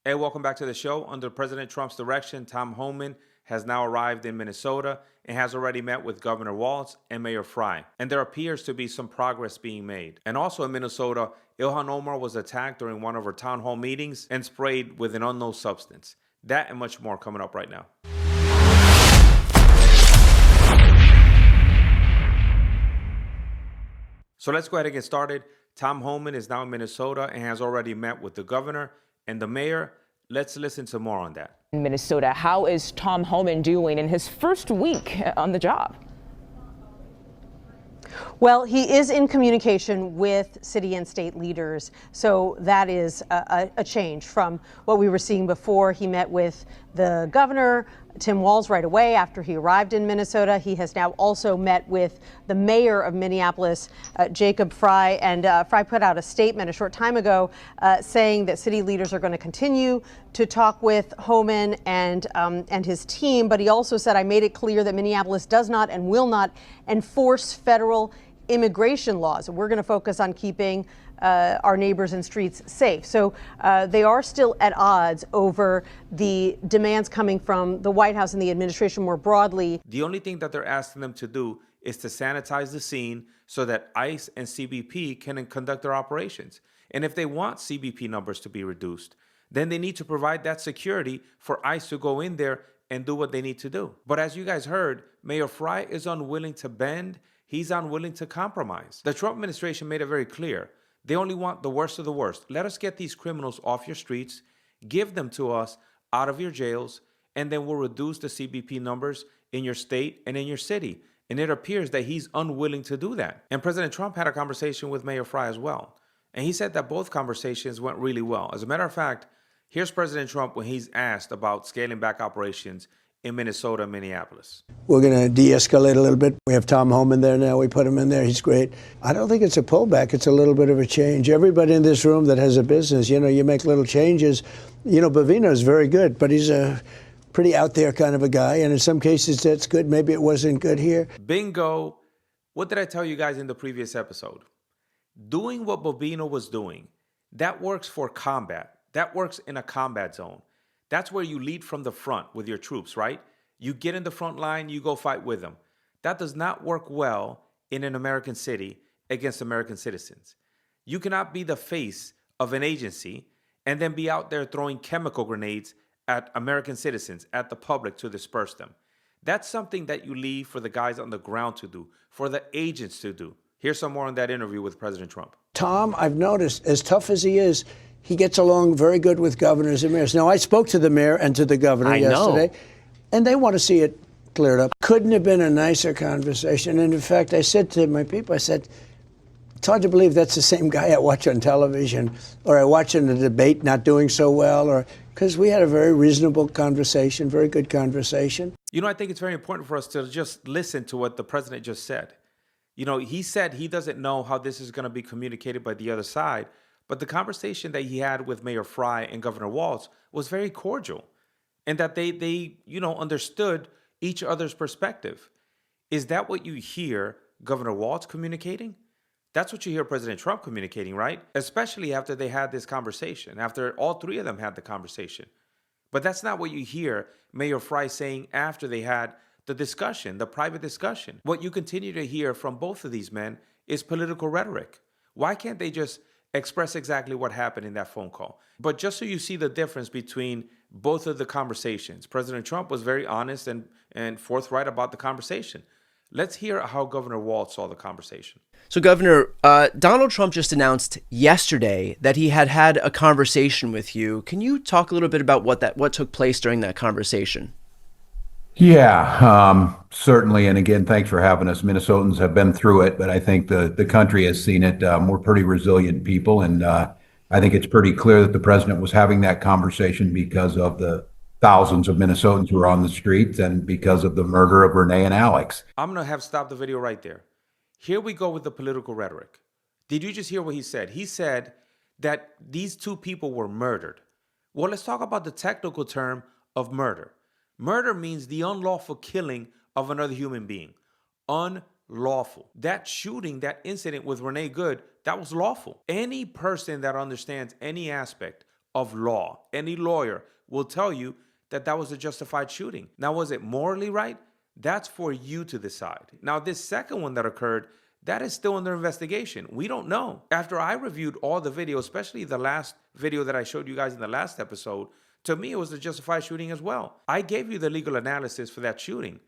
Hey, welcome back to the show. Under President Trump's direction, Tom Homan has now arrived in Minnesota and has already met with Governor Walz and Mayor Frey. And there appears to be some progress being made. And also in Minnesota, Ilhan Omar was attacked during one of her town hall meetings and sprayed with an unknown substance. That and much more coming up right now. So let's go ahead and get started. Tom Homan is now in Minnesota and has already met with the governor and the mayor. Let's listen to more on that. In Minnesota, how is Tom Homan doing in his first week on the job? Well, he is in communication with city and state leaders, so that is a change from what we were seeing before. He met with the governor, Tim Walz, right away after he arrived in Minnesota. He has now also met with the mayor of Minneapolis, Jacob Frey, and Frey put out a statement a short time ago saying that city leaders are going to continue to talk with Homan and his team, but he also said, I made it clear that Minneapolis does not and will not enforce federal immigration laws. We're going to focus on keeping our neighbors and streets safe. So they are still at odds over the demands coming from the White House and the administration more broadly. The only thing that they're asking them to do is to sanitize the scene so that ICE and CBP can conduct their operations. And if they want CBP numbers to be reduced, then they need to provide that security for ICE to go in there and do what they need to do. But as you guys heard, Mayor Frey is unwilling to bend. He's unwilling to compromise. The Trump administration made it very clear. They only want the worst of the worst. Let us get these criminals off your streets, give them to us out of your jails, and then we'll reduce the CBP numbers in your state and in your city. And it appears that he's unwilling to do that. And President Trump had a conversation with Mayor Frey as well. And he said that both conversations went really well. As a matter of fact, here's President Trump when he's asked about scaling back operations in Minnesota and Minneapolis. We're going to de-escalate a little bit. We have Tom Homan there now. We put him in there. He's great. I don't think it's a pullback. It's a little bit of a change. Everybody in this room that has a business, you make little changes. Bovino is very good, but he's a pretty out there kind of a guy. And in some cases, that's good. Maybe it wasn't good here. Bingo. What did I tell you guys in the previous episode? Doing what Bovino was doing, that works for combat. That works in a combat zone. That's where you lead from the front with your troops, right? You get in the front line, you go fight with them. That does not work well in an American city against American citizens. You cannot be the face of an agency and then be out there throwing chemical grenades at American citizens, at the public to disperse them. That's something that you leave for the guys on the ground to do, for the agents to do. Here's some more on that interview with President Trump. Tom, I've noticed, as tough as he is, he gets along very good with governors and mayors. Now, I spoke to the mayor and to the governor yesterday, and they want to see it cleared up. Couldn't have been a nicer conversation. And in fact, I said to my people, I said, it's hard to believe that's the same guy I watch on television, or I watch in a debate not doing so well, or because we had a very reasonable conversation, very good conversation. I think it's very important for us to just listen to what the president just said. He said he doesn't know how this is going to be communicated by the other side. But the conversation that he had with Mayor Frey and Governor Walz was very cordial, and that they understood each other's perspective. Is that what you hear Governor Walz communicating? That's what you hear President Trump communicating, right? Especially after they had this conversation, after all three of them had the conversation. But that's not what you hear Mayor Frey saying after they had the discussion, the private discussion. What you continue to hear from both of these men is political rhetoric. Why can't they just express exactly what happened in that phone call? But just so you see the difference between both of the conversations, President Trump was very honest and forthright about the conversation. Let's hear how Governor Walz saw the conversation. So, Governor, Donald Trump just announced yesterday that he had a conversation with you. Can you talk a little bit about what took place during that conversation? Yeah, certainly. And again, thanks for having us. Minnesotans have been through it, but I think the country has seen it. We're pretty resilient people. And I think it's pretty clear that the president was having that conversation because of the thousands of Minnesotans who are on the streets and because of the murder of Renee and Alex. I'm going to have stopped the video right there. Here we go with the political rhetoric. Did you just hear what he said? He said that these two people were murdered. Well, let's talk about the technical term of murder. Murder means the unlawful killing of another human being. Unlawful. That shooting, that incident with Renee Good, that was lawful. Any person that understands any aspect of law. Any lawyer will tell you that that was a justified shooting. Now, was it morally right? That's for you to decide. Now, this second one that occurred, that is still under investigation. We don't know. After I reviewed all the video, especially the last video that I showed you guys in the last episode, to me, it was a justified shooting as well. I gave you the legal analysis for that shooting.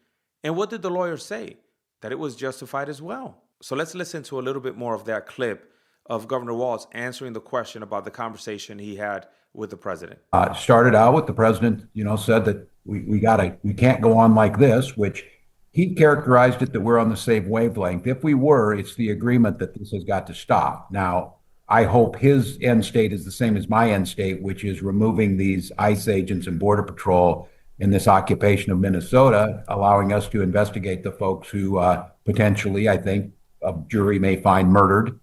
And what did the lawyer say? That it was justified as well. So let's listen to a little bit more of that clip of Governor Walz answering the question about the conversation he had with the president. Started out with the president, said that we can't go on like this, which he characterized it that we're on the same wavelength. If we were, it's the agreement that this has got to stop. Now, I hope his end state is the same as my end state, which is removing these ICE agents and Border Patrol in this occupation of Minnesota, allowing us to investigate the folks who potentially, I think, a jury may find murdered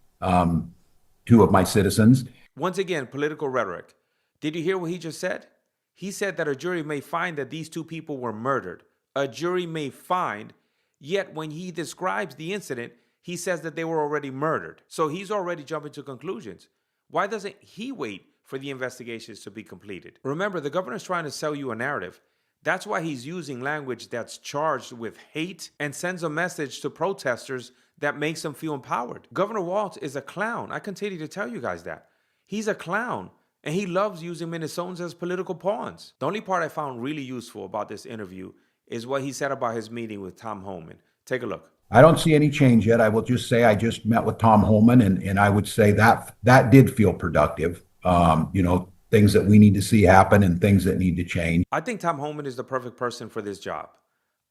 two of my citizens. Once again, political rhetoric. Did you hear what he just said? He said that a jury may find that these two people were murdered. A jury may find, yet when he describes the incident, he says that they were already murdered. So he's already jumping to conclusions. Why doesn't he wait for the investigations to be completed? Remember, the governor's trying to sell you a narrative. That's why he's using language that's charged with hate and sends a message to protesters that makes them feel empowered. Governor Walz is a clown. I continue to tell you guys that. He's a clown, and he loves using Minnesotans as political pawns. The only part I found really useful about this interview is what he said about his meeting with Tom Homan. Take a look. I don't see any change yet. I will just say I just met with Tom Homan, and I would say that did feel productive. Things that we need to see happen and things that need to change. I think Tom Homan is the perfect person for this job.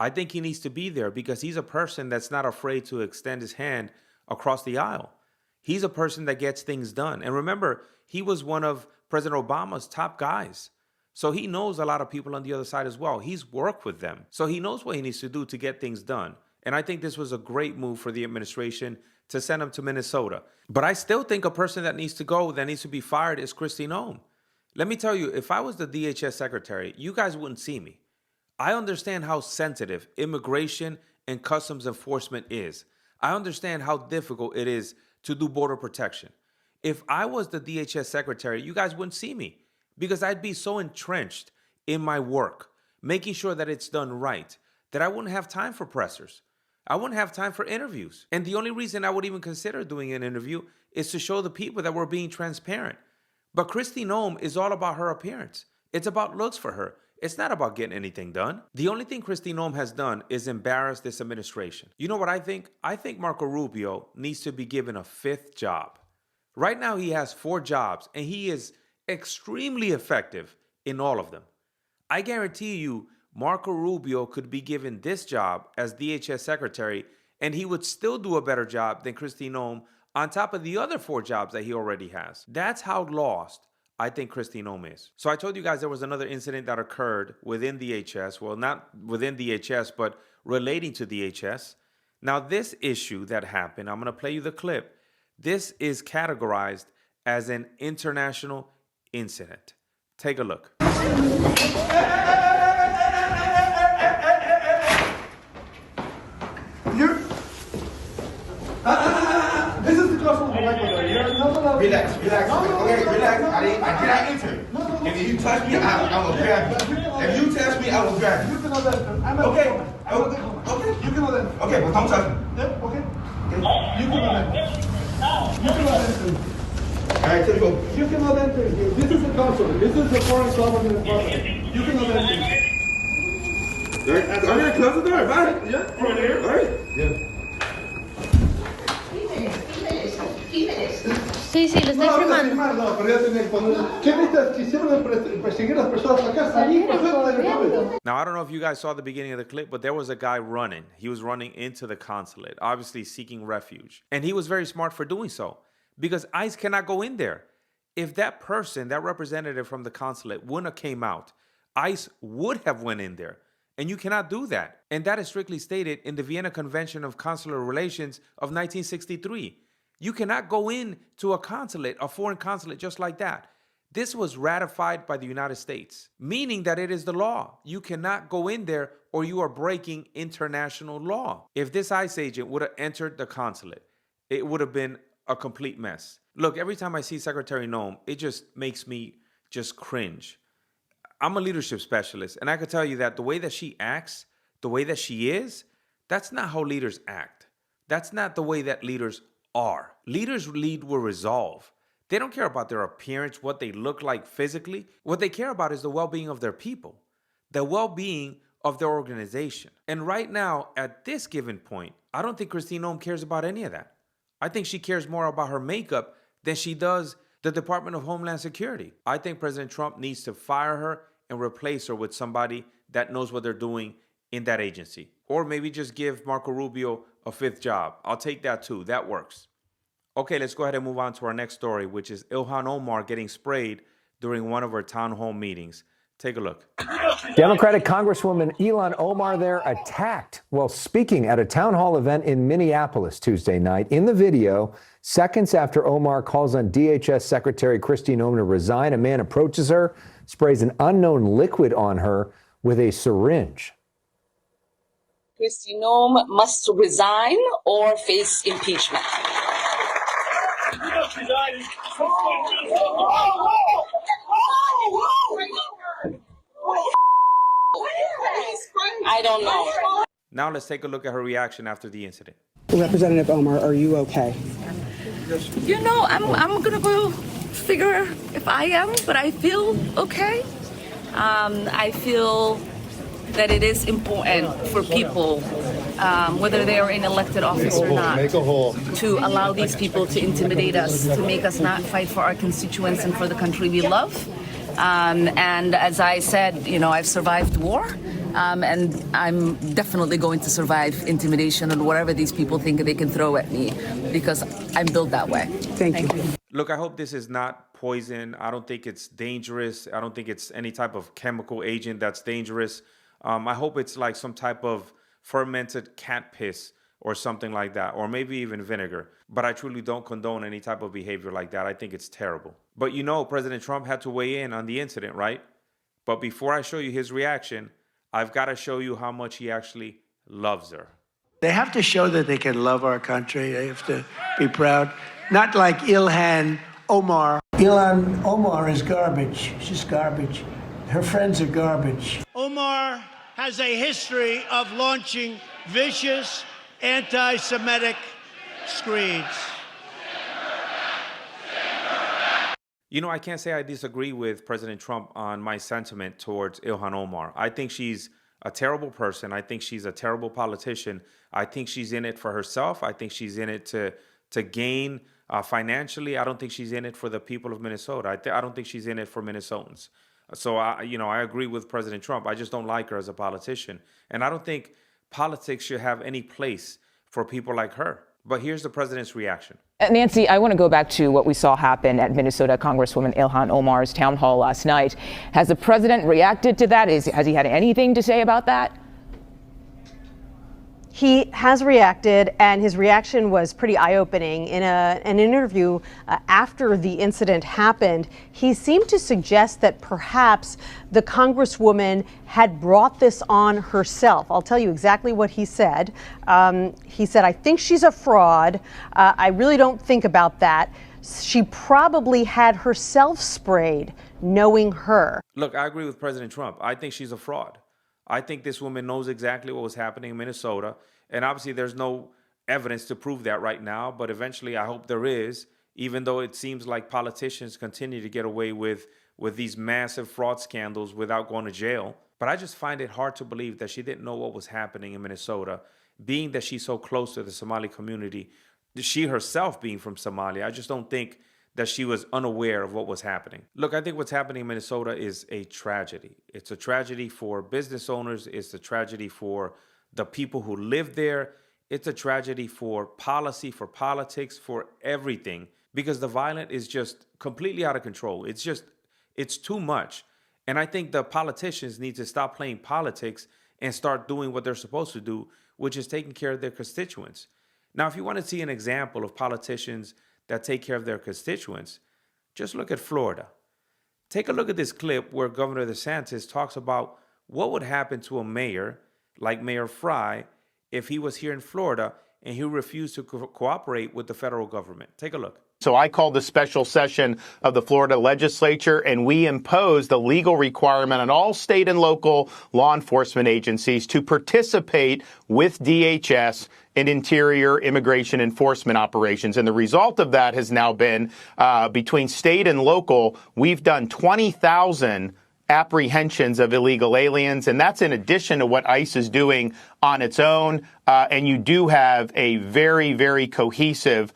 I think he needs to be there because he's a person that's not afraid to extend his hand across the aisle. He's a person that gets things done. And remember, he was one of President Obama's top guys. So he knows a lot of people on the other side as well. He's worked with them. So he knows what he needs to do to get things done. And I think this was a great move for the administration to send him to Minnesota. But I still think a person that needs to go, that needs to be fired, is Kristi Noem. Let me tell you, if I was the DHS secretary, you guys wouldn't see me. I understand how sensitive immigration and customs enforcement is. I understand how difficult it is to do border protection. If I was the DHS secretary, you guys wouldn't see me because I'd be so entrenched in my work, making sure that it's done right, that I wouldn't have time for pressers. I wouldn't have time for interviews. And the only reason I would even consider doing an interview is to show the people that we're being transparent. But Kristi Noem is all about her appearance. It's about looks for her. It's not about getting anything done. The only thing Kristi Noem has done is embarrass this administration. You know what I think? I think Marco Rubio needs to be given a 5th job. Right now he has 4 jobs and he is extremely effective in all of them. I guarantee you Marco Rubio could be given this job as DHS secretary and he would still do a better job than Kristi Noem on top of the other 4 jobs that he already has. That's how lost I think Kristi Noem is. So I told you guys there was another incident that occurred within DHS. Well, not within DHS, but relating to DHS. Now, this issue that happened, I'm going to play you the clip. This is categorized as an international incident. Take a look. This is the customer of Ecuador. Relax. Okay, relax. I did not enter. If you touch me, I will grab you. If you touch me, I will grab you. You cannot enter. Okay. You cannot enter. Okay, but don't touch me. Okay. You cannot enter. You cannot enter. All right, here you go. You cannot enter. This is the consulate. This is the foreign government department. You cannot enter. Are you close the door? Right? Yeah. Over there. All right. Yeah. Sí, lo estoy filmando. No, pero ya tenía que poner. ¿Qué viste? Quisieron perseguir a las personas acá. Now, I don't know if you guys saw the beginning of the clip, but there was a guy running. He was running into the consulate, obviously seeking refuge. And he was very smart for doing so because ICE cannot go in there. If that person, that representative from the consulate wouldn't have came out, ICE would have went in there. And you cannot do that. And that is strictly stated in the Vienna Convention of Consular Relations of 1963. You cannot go in to a consulate, a foreign consulate, just like that. This was ratified by the United States, meaning that it is the law. You cannot go in there or you are breaking international law. If this ICE agent would have entered the consulate, it would have been a complete mess. Look, every time I see Secretary Noem, it just makes me just cringe. I'm a leadership specialist, and I can tell you that the way that she acts, the way that she is, that's not how leaders act. That's not the way that leaders are. Leaders lead with resolve. They don't care about their appearance, what they look like physically. What they care about is the well-being of their people, the well-being of their organization. And right now, at this given point, I don't think Christine Ohm cares about any of that. I think she cares more about her makeup than she does the Department of Homeland Security. I think President Trump needs to fire her and replace her with somebody that knows what they're doing in that agency. Or maybe just give Marco Rubio a fifth job. I'll take that too. That works. Okay, let's go ahead and move on to our next story, which is Ilhan Omar getting sprayed during one of her town hall meetings. Take a look. Democratic Congresswoman Ilhan Omar there attacked while speaking at a town hall event in Minneapolis Tuesday night. In the video, seconds after Omar calls on DHS Secretary Christine Ohm to resign, a man approaches her, sprays an unknown liquid on her with a syringe. Christine Ohm must resign or face impeachment. I don't know. Now let's take a look at her reaction after the incident. Representative Omar, are you okay? You know, I'm gonna go figure if I am, but I feel okay. I feel that it is important for people, whether they are in elected office or not, to allow these people to intimidate us, to make us not fight for our constituents and for the country we love. And as I said, you know, I've survived war, and I'm definitely going to survive intimidation and whatever these people think they can throw at me, because I'm built that way. Thank you. Look, I hope this is not poison. I don't think it's dangerous. I don't think it's any type of chemical agent that's dangerous. I hope it's like some type of fermented cat piss or something like that, or maybe even vinegar. But I truly don't condone any type of behavior like that. I think it's terrible. But you know, President Trump had to weigh in on the incident, right? But before I show you his reaction, I've got to show you how much he actually loves her. They have to show that they can love our country. They have to be proud. Not like Ilhan Omar. Ilhan Omar is garbage. She's garbage. Her friends are garbage. Omar has a history of launching vicious anti-Semitic screeds. You know, I can't say I disagree with President Trump on my sentiment towards Ilhan Omar. I think she's a terrible person. I think she's a terrible politician. I think she's in it for herself. I think she's in it to gain financially. I don't think she's in it for the people of Minnesota. I don't think she's in it for Minnesotans. So, I agree with President Trump. I just don't like her as a politician. And I don't think politics should have any place for people like her. But here's the president's reaction. Nancy, I want to go back to what we saw happen at Minnesota Congresswoman Ilhan Omar's town hall last night. Has the president reacted to that? Has he had anything to say about that? He has reacted, and his reaction was pretty eye-opening. In an interview after the incident happened, he seemed to suggest that perhaps the Congresswoman had brought this on herself. I'll tell you exactly what he said. He said, "I think she's a fraud. I really don't think about that. She probably had herself sprayed, knowing her." Look, I agree with President Trump. I think she's a fraud. I think this woman knows exactly what was happening in Minnesota. And obviously, there's no evidence to prove that right now. But eventually, I hope there is, even though it seems like politicians continue to get away with these massive fraud scandals without going to jail. But I just find it hard to believe that she didn't know what was happening in Minnesota, being that she's so close to the Somali community. She herself being from Somalia, I just don't think that she was unaware of what was happening. Look, I think what's happening in Minnesota is a tragedy. It's a tragedy for business owners. It's a tragedy for the people who live there. It's a tragedy for policy, for politics, for everything, because the violence is just completely out of control. It's too much. And I think the politicians need to stop playing politics and start doing what they're supposed to do, which is taking care of their constituents. Now, if you want to see an example of politicians that take care of their constituents, just look at Florida. Take a look at this clip where Governor DeSantis talks about what would happen to a mayor like Mayor Frey if he was here in Florida and he refused to cooperate with the federal government. Take a look. So I called a special session of the Florida legislature, and we imposed a legal requirement on all state and local law enforcement agencies to participate with DHS in interior immigration enforcement operations. And the result of that has now been, between state and local, we've done 20,000 apprehensions of illegal aliens, and that's in addition to what ICE is doing on its own. And you do have a very, very cohesive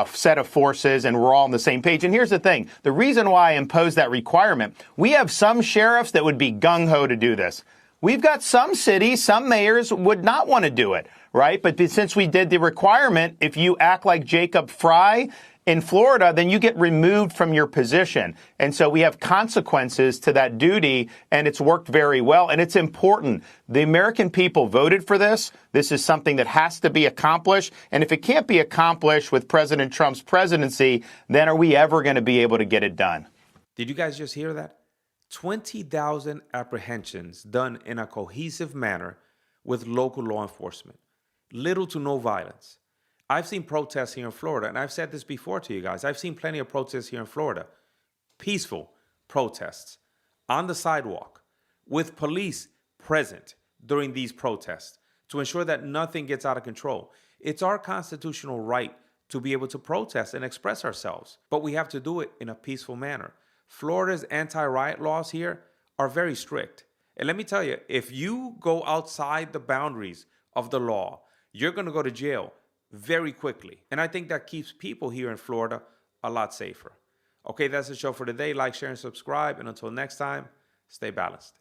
set of forces, and we're all on the same page. And here's the thing. The reason why I imposed that requirement, we have some sheriffs that would be gung-ho to do this. We've got some cities, some mayors would not want to do it, right? But since we did the requirement, if you act like Jacob Frey in Florida, then you get removed from your position. And so we have consequences to that duty, and it's worked very well. And it's important. The American people voted for this. This is something that has to be accomplished. And if it can't be accomplished with President Trump's presidency, then are we ever going to be able to get it done? Did you guys just hear that? 20,000 apprehensions done in a cohesive manner with local law enforcement. Little to no violence. I've seen protests here in Florida, and I've said this before to you guys. I've seen plenty of protests here in Florida. Peaceful protests on the sidewalk with police present during these protests to ensure that nothing gets out of control. It's our constitutional right to be able to protest and express ourselves, but we have to do it in a peaceful manner. Florida's anti-riot laws here are very strict. And let me tell you, if you go outside the boundaries of the law, you're going to go to jail very quickly. And I think that keeps people here in Florida a lot safer. Okay, that's the show for today. Like, share, and subscribe. And until next time, stay balanced.